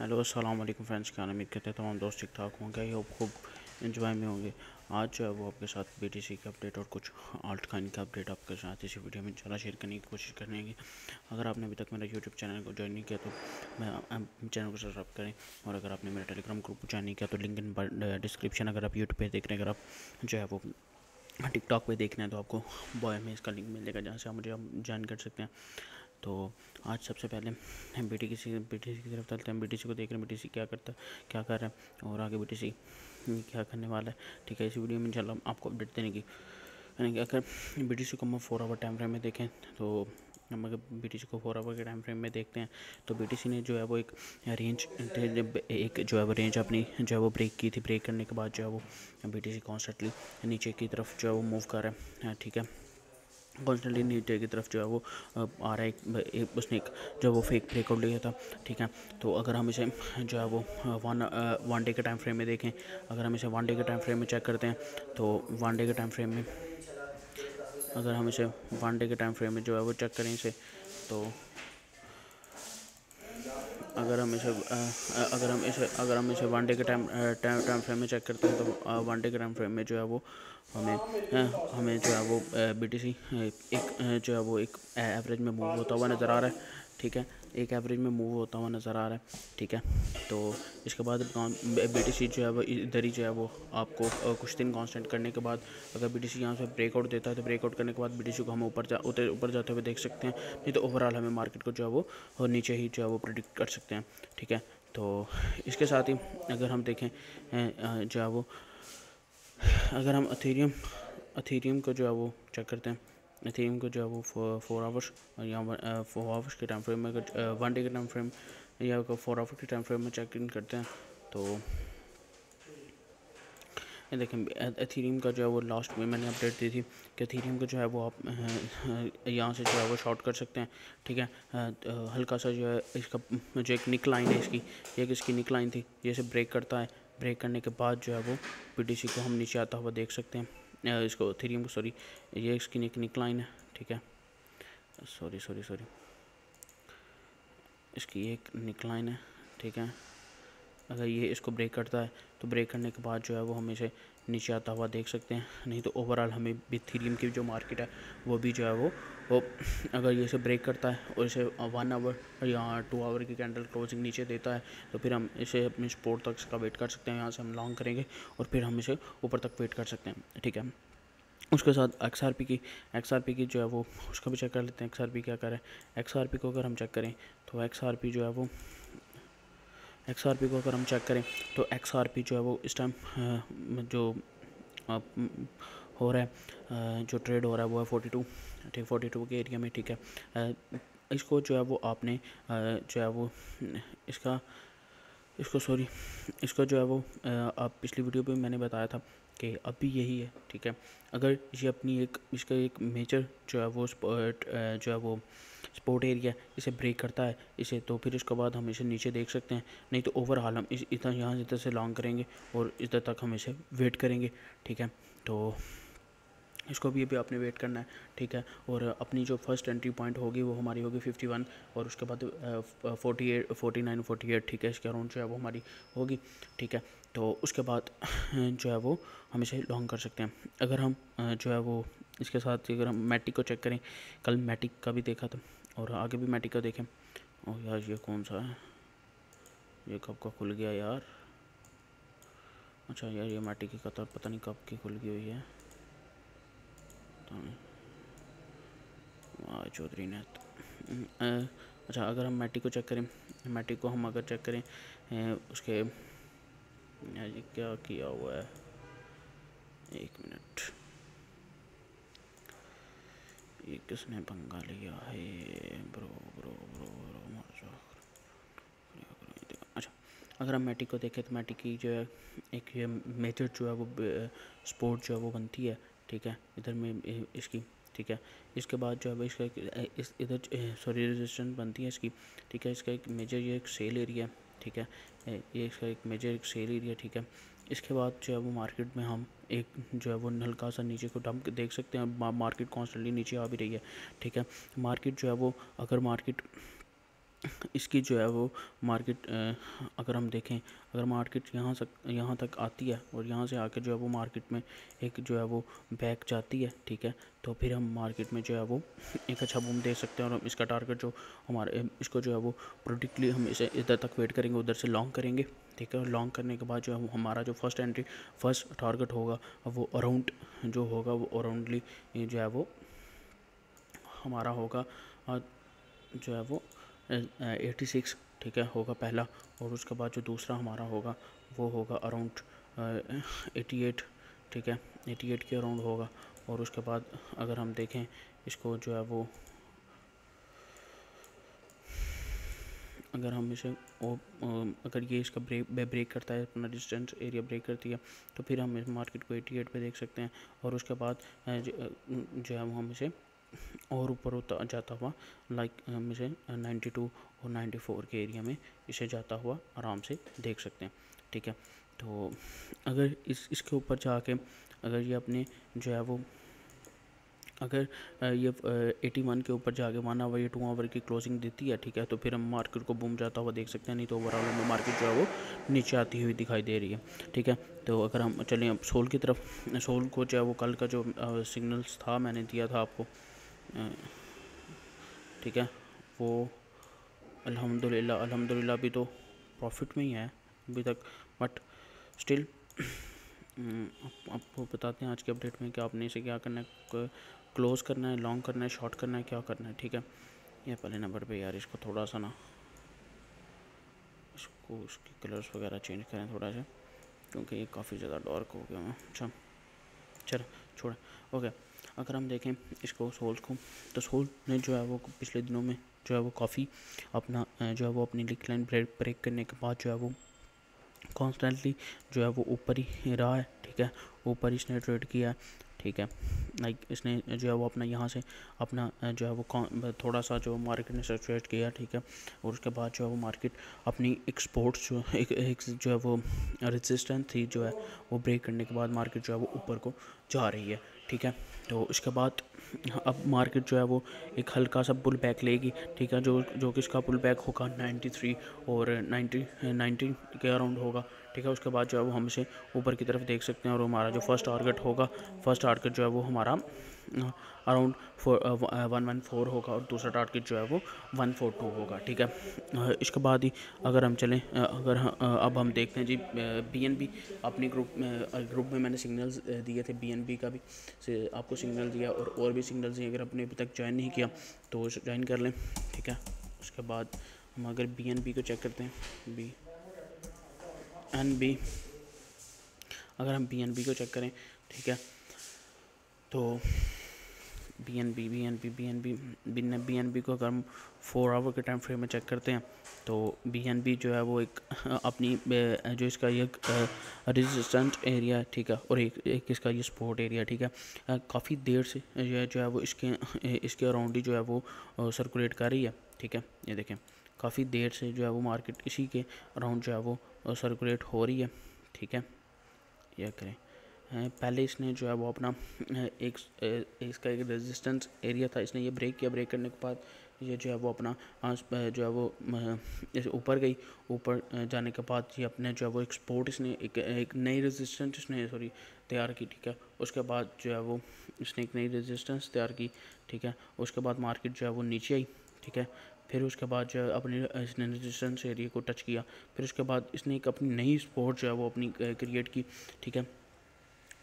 Hello अस्सलाम वालेकुम friends, क्या उम्मीद करते हैं तमाम दोस्त ठीक ठाक होंगे। आई होप खूब एंजॉय में होंगे। आज जो है वो आपके साथ बीटीसी की अपडेट और कुछ आल्ट कॉइन का अपडेट आपके साथ इसी वीडियो में इंशाल्लाह शेयर करने की कोशिश करेंगे। अगर आपने अभी तक मेरा यूट्यूब चैनल को ज्वाइन नहीं किया तो मैं चैनल को सब्सक्राइब करें, और अगर आपने मेरा टेलीग्राम ग्रुप को ज्वाइन नहीं किया तो लिंक इन डिस्क्रिप्शन। अगर आप यूट्यूब पर देख रहे हैं, अगर आप जो है वो टिकटॉक पे देखना है तो आपको बॉय में इसका लिंक मिलेगा, जहाँ से आप मुझे ज्वाइन कर सकते हैं। तो आज सबसे पहले हम बीटीसी की तरफ चलते हैं। बीटीसी को देख रहे हैं, बीटीसी क्या करता है, क्या कर रहा है और आगे बीटीसी क्या करने वाला है। ठीक है, इस वीडियो में इंशाल्लाह आपको अपडेट देने की। यानी कि अगर बीटीसी को हम 4 आवर टाइम फ्रेम में देखें तो हम अगर बीटीसी को 4 आवर के टाइम फ्रेम में देखते हैं तो बीटीसी ने जो है वो एक रेंज जो है वो रेंज अपनी जो है वो ब्रेक की थी। ब्रेक करने के बाद जो है वो बीटीसी कॉन्स्टेंटली नीचे की तरफ जो है वो मूव कर रहा है। ठीक है, कॉन्स्टेंटली नीचे की तरफ जो है वो आ रहा है। उसने एक जो वो फेक ब्रेकआउट लिया था। ठीक है, तो अगर हम इसे जो है वो वन डे के टाइम फ्रेम में देखें, अगर हम इसे वन डे के टाइम फ्रेम में चेक करते हैं तो वन डे के टाइम फ्रेम में अगर हम इसे वन डे के टाइम फ्रेम में जो है वो चेक करें इसे, तो अगर हम इसे वन डे के टाइम फ्रेम में चेक करते हैं तो वन डे के टाइम फ्रेम में जो है वो हमें जो है वो बीटीसी एक जो है वो एक एवरेज में मूव होता हुआ नज़र आ रहा है। ठीक है, एक एवरेज में मूव होता हुआ नज़र आ रहा है। ठीक है, तो इसके बाद बीटीसी जो है वो इधर ही जो है वो आपको कुछ दिन कांस्टेंट करने के बाद अगर बीटीसी यहाँ से ब्रेकआउट देता है तो ब्रेकआउट करने के बाद बीटीसी को हम ऊपर जाते हुए देख सकते हैं। नहीं तो ओवरऑल हमें मार्केट को जो है वो और नीचे ही जो है वो प्रेडिक्ट कर सकते हैं। ठीक है, तो इसके साथ ही अगर हम देखें जो है वो अगर हम अथेरियम को जो है वो चेक करते हैं, अथेरियम को जो है वो 4 आवर्स या 4 आवर्स के टाइम फ्रेम में, अगर वन डे के टाइम फ्रेम या 4 आवर के टाइम फ्रेम में चेक इन करते हैं तो ये देखें एथेरियम का जो है वो लास्ट में मैंने अपडेट दी थी कि एथेरियम को जो है वो आप यहाँ से जो है वो शॉर्ट कर सकते हैं। ठीक है, हल्का सा जो है इसका जो एक निक लाइन है इसकी निक लाइन थी, जैसे ब्रेक करता है। ब्रेक करने के बाद जो है वो बीटीसी को हम नीचे आता हुआ देख सकते हैं। इसको एथेरियम को सॉरी, ये इसकी निक लाइन है। ठीक है, सॉरी इसकी एक निक लाइन है। ठीक है, अगर ये इसको ब्रेक करता है तो ब्रेक करने के बाद जो है वो हम इसे नीचे आता हुआ देख सकते हैं। नहीं तो ओवरऑल हमें भी इथेरियम की जो मार्केट है वो भी जो है वो अगर ये इसे ब्रेक करता है और इसे 1 आवर या 2 आवर की कैंडल क्लोजिंग नीचे देता है तो फिर हम इसे अपने सपोर्ट तक का वेट कर सकते हैं। यहाँ से हम लॉन्ग करेंगे और फिर हम इसे ऊपर तक वेट कर सकते हैं। ठीक है, उसके साथ एक्सआरपी की जो है वो उसका भी चेक कर लेते हैं। एक्सआरपी क्या करे, एक्सआरपी को अगर हम चेक करें तो एक्सआरपी जो है वो एक्सआरपी को अगर हम चेक करें तो एक्सआरपी जो है वो इस टाइम जो हो रहा है, जो ट्रेड हो रहा है वो है 42। ठीक, 42 के एरिया में। ठीक है, इसको जो है वो आपने जो है वो इसको जो है वो आप पिछली वीडियो पे मैंने बताया था कि अभी यही है। ठीक है, अगर ये अपनी इसका एक मेजर जो है वो स्पोर्ट एरिया इसे ब्रेक करता है इसे, तो फिर उसके बाद हम इसे नीचे देख सकते हैं। नहीं तो ओवरऑल हम इतना यहाँ इधर से लॉन्ग करेंगे और इधर तक हम इसे वेट करेंगे। ठीक है, तो इसको भी अभी आपने वेट करना है। ठीक है, और अपनी जो फर्स्ट एंट्री पॉइंट होगी वो हमारी होगी 51 और उसके बाद 48 49 48। ठीक है, इसके अराउंड जो है वो हमारी होगी। ठीक है, तो उसके बाद जो है वो हम इसे लॉन्ग कर सकते हैं। अगर हम जो है वो इसके साथ अगर हम मैटिक को चेक करें, कल मैटिक का भी देखा था और आगे भी मैटिक का देखें। ओह यार, ये कौन सा है, ये कब का खुल गया यार। अच्छा यार, ये मैटिक की कतार पता नहीं कब की खुल गई हुई है। चौधरी ने अच्छा, अगर हम मैटिक को चेक करें, मैटिक को हम अगर चेक करें उसके ये क्या किया हुआ है, एक मिनट, ये किसने पंगा लिया है। ब्रो ब्रो ब्रो ब्रो मर जाओ। अच्छा, अगर हम मैटिक को देखें तो मैटिक की जो है एक ये मेथड जो है वो स्पोर्ट जो है वो बनती है। ठीक है, इधर में इसकी। ठीक है, इसके बाद जो है इसका इस इधर सॉरी रेजिस्टेंस बनती है इसकी। ठीक है, इसका एक मेजर ये एक सेल एरिया। ठीक है, ये इसका एक मेजर एक सेल एरिया। ठीक है, इसके बाद जो है वो मार्केट में हम एक जो है वो हल्का सा नीचे को डंप देख सकते हैं। मार्केट कॉन्स्टेंटली नीचे आ भी रही है। ठीक है, मार्केट जो है वो अगर मार्केट इसकी जो है वो मार्केट अगर हम देखें, अगर मार्केट यहाँ तक आती है और यहाँ से आके जो है वो मार्केट में एक जो है वो बैक जाती है, ठीक है, तो फिर हम मार्केट में जो है वो एक अच्छा बूम दे सकते हैं। और हम इसका टारगेट जो हमारे इसको जो है वो प्रोडिक्टली हम इसे इधर तक वेट करेंगे, उधर से लॉन्ग करेंगे, ठीक है। और लॉन्ग करने के बाद जो है हमारा जो फर्स्ट टारगेट होगा वो अराउंड जो होगा वो अराउंडली जो है वो हमारा होगा जो है वो 86, ठीक है, होगा पहला। और उसके बाद जो दूसरा हमारा होगा वो होगा अराउंड 88, ठीक है, 88 के अराउंड होगा। और उसके बाद अगर हम देखें इसको जो है वो, अगर हम इसे अगर ये इसका ब्रेक करता है, अपना डिस्टेंस एरिया ब्रेक करती है, तो फिर हम इस मार्केट को 88 पे देख सकते हैं। और उसके बाद जो है वो हम इसे और ऊपर होता जाता हुआ लाइक हम इसे 92 और 94 के एरिया में इसे जाता हुआ आराम से देख सकते हैं, ठीक है। तो अगर इसके ऊपर जाके अगर ये अपने जो है वो अगर ये 81 के ऊपर जाके 1 आवर या 2 आवर की क्लोजिंग देती है, ठीक है, तो फिर हम मार्केट को बूम जाता हुआ देख सकते हैं। नहीं तो ओवरऑल हमें मार्केट जो है वो नीचे आती हुई दिखाई दे रही है, ठीक है। तो अगर हम चलें अब सोल की तरफ, सोल को जो है वो कल का जो सिग्नल्स था मैंने दिया था आपको, ठीक है, वो अल्हम्दुलिल्लाह अभी तो प्रॉफिट में ही है अभी तक, बट स्टिल आपको बताते हैं आज के अपडेट में कि आपने इसे क्या करना है, क्लोज़ करना है, लॉन्ग करना है, शॉर्ट करना है, क्या करना है, ठीक है। ये पहले नंबर पे यार इसको थोड़ा सा ना इसको उसकी कलर्स वगैरह चेंज करें थोड़ा सा, क्योंकि ये काफ़ी ज़्यादा डार्क हो गया है। अच्छा चलो छोड़, ओके। अगर हम देखें इसको सोल्स को, तो सोल ने जो है वो पिछले दिनों में जो है वो काफ़ी अपना जो है वो अपनी डिक्लाइन ब्रेक करने के बाद जो है वो कॉन्स्टेंटली जो है वो ऊपर ही रहा है, ठीक है, ऊपर इसने ट्रेड किया है, ठीक है। लाइक इसने जो है वो अपना यहाँ से अपना जो है वो थोड़ा सा जो मार्केट ने सैचुरेट किया, ठीक है। और उसके बाद जो है वो मार्केट अपनी एक्सपोर्ट्स जो एक जो है वो रेजिस्टेंस थी जो है वो ब्रेक करने के बाद मार्केट जो है वो ऊपर को जा रही है, ठीक है। तो इसके बाद अब मार्केट जो है वो एक हल्का सा पुल बैक लेगी, ठीक है, जो कि इसका पुल बैक होगा 93 और 90 के अराउंड होगा, ठीक है। उसके बाद जो है वो हम इसे ऊपर की तरफ देख सकते हैं। और हमारा जो फर्स्ट टारगेट होगा, फर्स्ट टारगेट जो है वो हमारा अराउंड 114 होगा और दूसरा टारगेट जो है वो 142 होगा, ठीक है। इसके बाद ही अगर हम चलें, अब हम देखते हैं जी BNB अपने ग्रुप में मैंने सिग्नल्स दिए थे, BNB का भी से आपको सिग्नल दिया और भी सिग्नल्स दिए। अगर आपने अभी तक ज्वाइन नहीं किया तो ज्वाइन कर लें, ठीक है। उसके बाद हम अगर BNB को चेक करते हैं, BNB, अगर हम BNB को चेक करें, ठीक है, तो BNB को अगर हम 4 आवर के टाइम फ्रेम में चेक करते हैं तो BNB जो है वो एक अपनी जो इसका ये रेजिस्टेंट एरिया है, ठीक है, और एक इसका ये सपोर्ट एरिया, ठीक है। काफ़ी देर से जो है वो इसके अराउंड ही जो है वो सर्कुलेट कर रही है, ठीक है। ये देखें काफ़ी देर से जो है वो मार्केट इसी के अराउंड जो है वो सर्कुलेट हो रही है, ठीक है। यह करें पहले इसने जो है वो अपना इसका एक रेजिस्टेंस एरिया था, इसने ये ब्रेक किया, ब्रेक करने के बाद ये जो है वो अपना जो है वो जैसे ऊपर गई, ऊपर जाने के बाद ये अपने जो है वो एक्सपोर्ट इसने एक नई रेजिस्टेंस इसने तैयार की, ठीक है। उसके बाद जो है वो इसने एक नई रेजिस्टेंस तैयार की, ठीक है। उसके बाद मार्केट जो है वो नीचे आई, ठीक है। फिर उसके बाद जो है अपनी इसने रेजिस्टेंस एरिया को टच किया, फिर उसके बाद इसने एक अपनी नई सपोर्ट जो है वो अपनी क्रिएट की, ठीक है।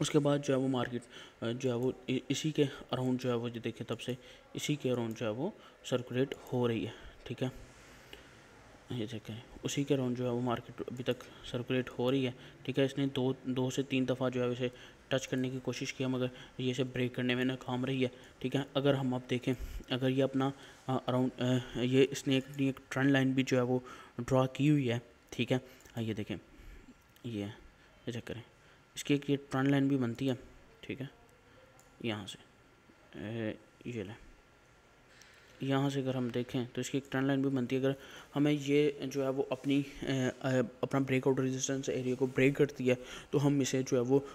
उसके बाद जो है वो मार्केट जो है वो इसी के अराउंड जो है वो देखें तब से इसी के अराउंड जो है वो सर्कुलेट हो रही है, ठीक है। ये देखें उसी के अराउंड जो है वो मार्केट अभी तक सर्कुलेट हो रही है, ठीक है। इसने दो से तीन दफ़ा जो है इसे टच करने की कोशिश किया मगर ये इसे ब्रेक करने में नाकाम रही है, ठीक है। अगर हम अब देखें, अगर ये अपना अराउंड ये इसने एक ट्रेंड लाइन भी जो है वो ड्रा की हुई है, ठीक है। ये देखें ये चेक करें, इसकी एक ये ट्रेंड लाइन भी बनती है, ठीक है, यहाँ से ये लें, यहाँ से अगर हम देखें तो इसकी एक ट्रेंड लाइन भी बनती है। अगर हमें ये जो है वो अपना ब्रेकआउट रेजिस्टेंस एरिया को ब्रेक करती है तो हम इसे जो है वो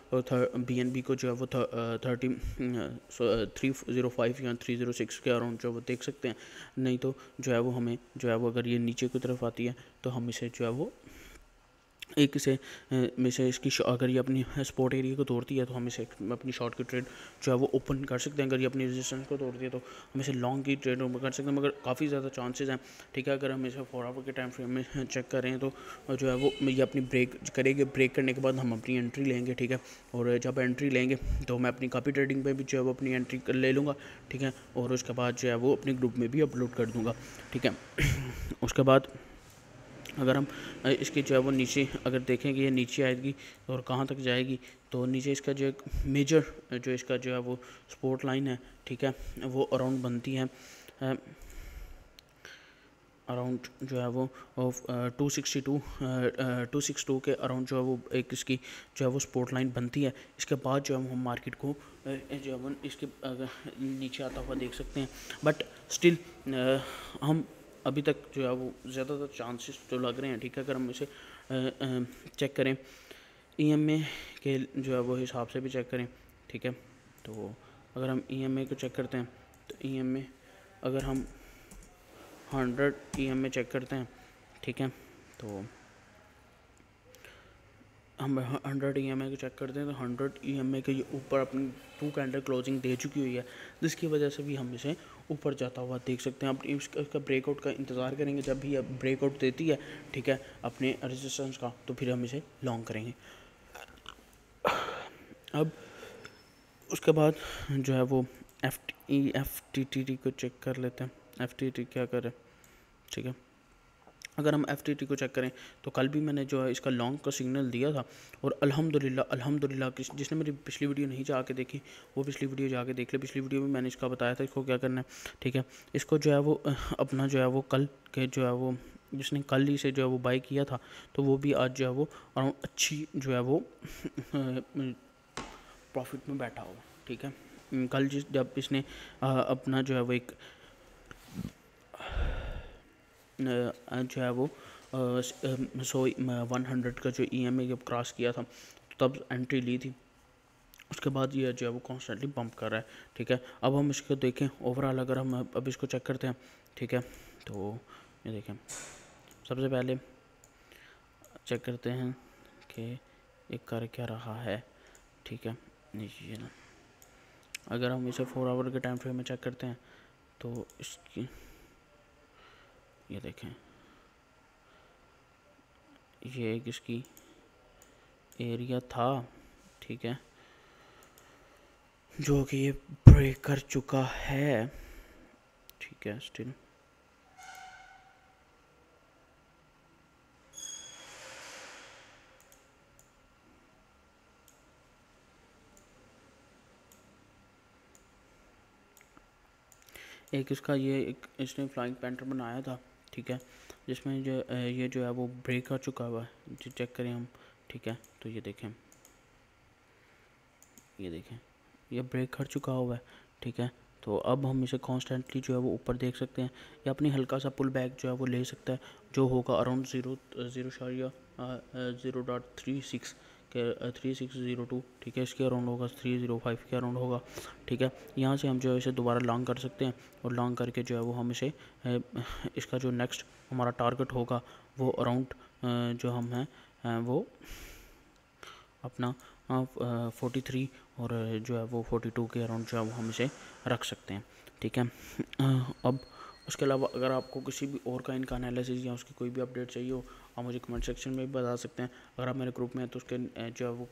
BNB को जो है वो 305 या 306 के अराउंड जो है वो देख सकते हैं। नहीं तो जो है वो हमें जो है वो अगर ये नीचे की तरफ आती है तो हम इसे जो है वो एक इसे में से इसकी अगर ये अपनी स्पॉट एरिया को तोड़ती है तो हम इसे अपनी शॉर्ट की ट्रेड जो है वो ओपन कर सकते हैं। अगर ये अपनी रेजिस्टेंस को तोड़ती है तो हम इसे लॉन्ग की ट्रेड ओपन कर सकते हैं, मगर काफ़ी ज़्यादा चांसेस हैं। ठीक है, अगर हम इसे 4 आवर के टाइम फ्रेम में चेक करें तो जो है वो ये अपनी ब्रेक करेंगे। ब्रेक करने के बाद हम अपनी एंट्री लेंगे। ठीक है, और जब एंट्री लेंगे तो मैं अपनी कॉपी ट्रेडिंग पर भी जो है वो अपनी एंट्री ले लूँगा। ठीक है, और उसके बाद जो है वो अपने ग्रुप में भी अपलोड कर दूँगा। ठीक है, उसके बाद अगर हम इसकी जो है वो नीचे अगर देखें कि ये नीचे आएगी और कहाँ तक जाएगी, तो नीचे इसका जो एक मेजर जो इसका जो है वो सपोर्ट लाइन है, ठीक है, वो अराउंड बनती है अराउंड जो है वो 262 के अराउंड जो है वो एक इसकी जो है वो सपोर्ट लाइन बनती है। इसके बाद जो है हम मार्केट को जो है इसके नीचे आता हुआ देख सकते हैं, बट स्टिल हम अभी तक जो है वो ज़्यादातर चांसेस जो लग रहे हैं। ठीक है, अगर हम इसे चेक करें EMA के जो है वो हिसाब से भी चेक करें। ठीक है, तो अगर हम EMA को चेक करते हैं तो EMA अगर हम 100 EMA चेक करते हैं, ठीक है, तो हम 100 EMA को चेक करते हैं तो 100 EMA के ऊपर अपनी 2 कैंडल क्लोजिंग दे चुकी हुई है, जिसकी वजह से भी हम इसे ऊपर जाता हुआ देख सकते हैं। अब इसका ब्रेकआउट का इंतज़ार करेंगे। जब भी अब ब्रेकआउट देती है, ठीक है, अपने रेजिस्टेंस का, तो फिर हम इसे लॉन्ग करेंगे। अब उसके बाद जो है वो FTT को चेक कर लेते हैं। FTT क्या करे, ठीक है, अगर हम FTT को चेक करें तो कल भी मैंने जो है इसका लॉन्ग का सिग्नल दिया था, और अल्हम्दुलिल्लाह जिसने मेरी पिछली वीडियो नहीं जाके देखी वो पिछली वीडियो जाके देख ले। पिछली वीडियो में मैंने इसका बताया था इसको क्या करना है। ठीक है, इसको जो है वो अपना जो है वो कल के जो है वो जिसने कल ही से जो है वो बाई किया था, तो वो भी आज जो है वो अराउंड अच्छी जो है वो प्रॉफिट में बैठा हुआ। ठीक है, कल जब इसने अपना जो है वो एक जो है वो 100 का जो EMA जब क्रॉस किया था तब एंट्री ली थी। उसके बाद ये जो है वो कॉन्स्टेंटली पंप कर रहा है। ठीक है, अब हम इसको देखें ओवरऑल, अगर हम अब इसको चेक करते हैं, ठीक है, तो ये देखें सबसे पहले चेक करते हैं कि ये कर क्या रहा है। ठीक है, नीचे ना अगर हम इसे 4 आवर के टाइम फ्रेम में चेक करते हैं तो इसकी ये देखें ये एक इसकी एरिया था, ठीक है, जो कि ये ब्रेक कर चुका है। ठीक है, स्टिल एक इसका एक इसने फ्लाइंग पैंटर बनाया था। ठीक है, जिसमें जो ये जो है वो ब्रेक कर चुका हुआ है। जो चेक करें हम, ठीक है, तो ये देखें ये ब्रेक कर चुका हुआ है। ठीक है, तो अब हम इसे कॉन्स्टेंटली जो है वो ऊपर देख सकते हैं, या अपनी हल्का सा पुल बैक जो है वो ले सकता है, जो होगा अराउंड 0.36 के 3602। ठीक है, इसके अराउंड होगा 305 के अराउंड होगा। ठीक है, यहाँ से हम जो है इसे दोबारा लॉन्ग कर सकते हैं, और लॉन्ग करके जो है वो हम इसे इसका जो नेक्स्ट हमारा टारगेट होगा वो अराउंड जो हम हैं वो अपना 43 और जो है वो 42 के अराउंड जो है वो हम इसे रख सकते हैं। ठीक है, अब उसके अलावा अगर आपको किसी भी और का इनका एनालिसिस या उसकी कोई भी अपडेट चाहिए हो, आप मुझे कमेंट सेक्शन में भी बता सकते हैं। अगर आप मेरे ग्रुप में हैं तो उसके जो है वो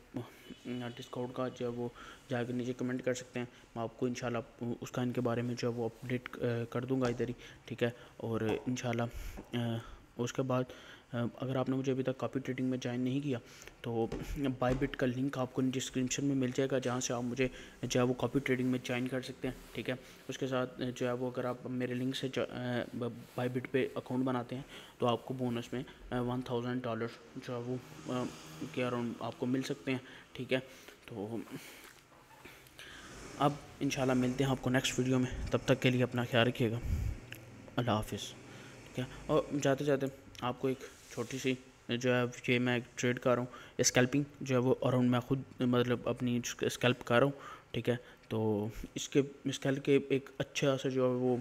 डिस्काउंट का जो है वो जाकर नीचे कमेंट कर सकते हैं। मैं आपको इंशाल्लाह उसका इनके बारे में जो है वो अपडेट कर दूंगा इधर ही। ठीक है, और इंशाल्लाह उसके बाद अगर आपने मुझे अभी तक कॉपी ट्रेडिंग में ज्वाइन नहीं किया तो बायबिट का लिंक आपको डिस्क्रिप्शन में मिल जाएगा, जहाँ से आप मुझे जो है वो कॉपी ट्रेडिंग में ज्वाइन कर सकते हैं। ठीक है, उसके साथ जो है वो अगर आप मेरे लिंक से बायबिट पे अकाउंट बनाते हैं तो आपको बोनस में $1000 जो है वो के अराउंड आपको मिल सकते हैं। ठीक है, तो अब इंशाल्लाह मिलते हैं आपको नेक्स्ट वीडियो में। तब तक के लिए अपना ख्याल रखिएगा। अल्लाह हाफिज़। ठीक है, और जाते जाते आपको एक छोटी सी जो है ये मैं ट्रेड कर रहा हूँ स्कैल्पिंग जो है वो अराउंड मैं खुद मतलब अपनी स्कैल्प कर रहा हूँ। ठीक है, तो इसके स्कैल्प के एक अच्छा सा जो है वो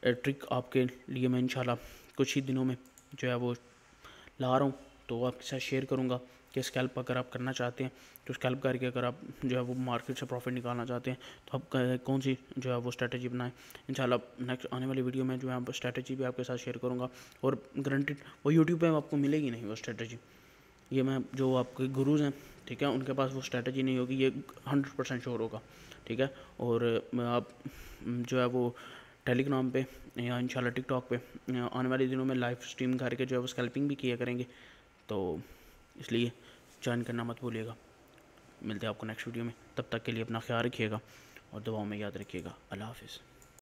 ट्रिक आपके लिए मैं इंशाल्लाह कुछ ही दिनों में जो है वो ला रहा हूँ, तो आपके साथ शेयर करूँगा कि स्कैल्प अगर आप करना चाहते हैं तो स्कैल्प करके अगर आप जो है वो मार्केट से प्रॉफिट निकालना चाहते हैं तो आप कौन सी जो है वो स्ट्रैटेजी बनाएं। इंशाल्लाह नेक्स्ट आने वाली वीडियो में जो है स्ट्रैटेजी भी आपके साथ शेयर करूँगा, और गारंटेड वो यूट्यूब पे आपको मिलेगी नहीं वो स्ट्रैटेजी। ये मैं जो आपके गुरुज़ हैं, ठीक है, उनके पास वो स्ट्रैटेजी नहीं होगी, ये 100% श्योर होगा। ठीक है, और आप जो है वो टेलीग्राम पे या इंशाल्लाह टिकटॉक पे आने वाले दिनों में लाइव स्ट्रीम करके जो है वो स्कैल्पिंग भी किया करेंगे, तो इसलिए ज्वाइन करना मत भूलिएगा। मिलते हैं आपको नेक्स्ट वीडियो में, तब तक के लिए अपना ख्याल रखिएगा और दुआओं में याद रखिएगा। अल्लाह हाफिज़।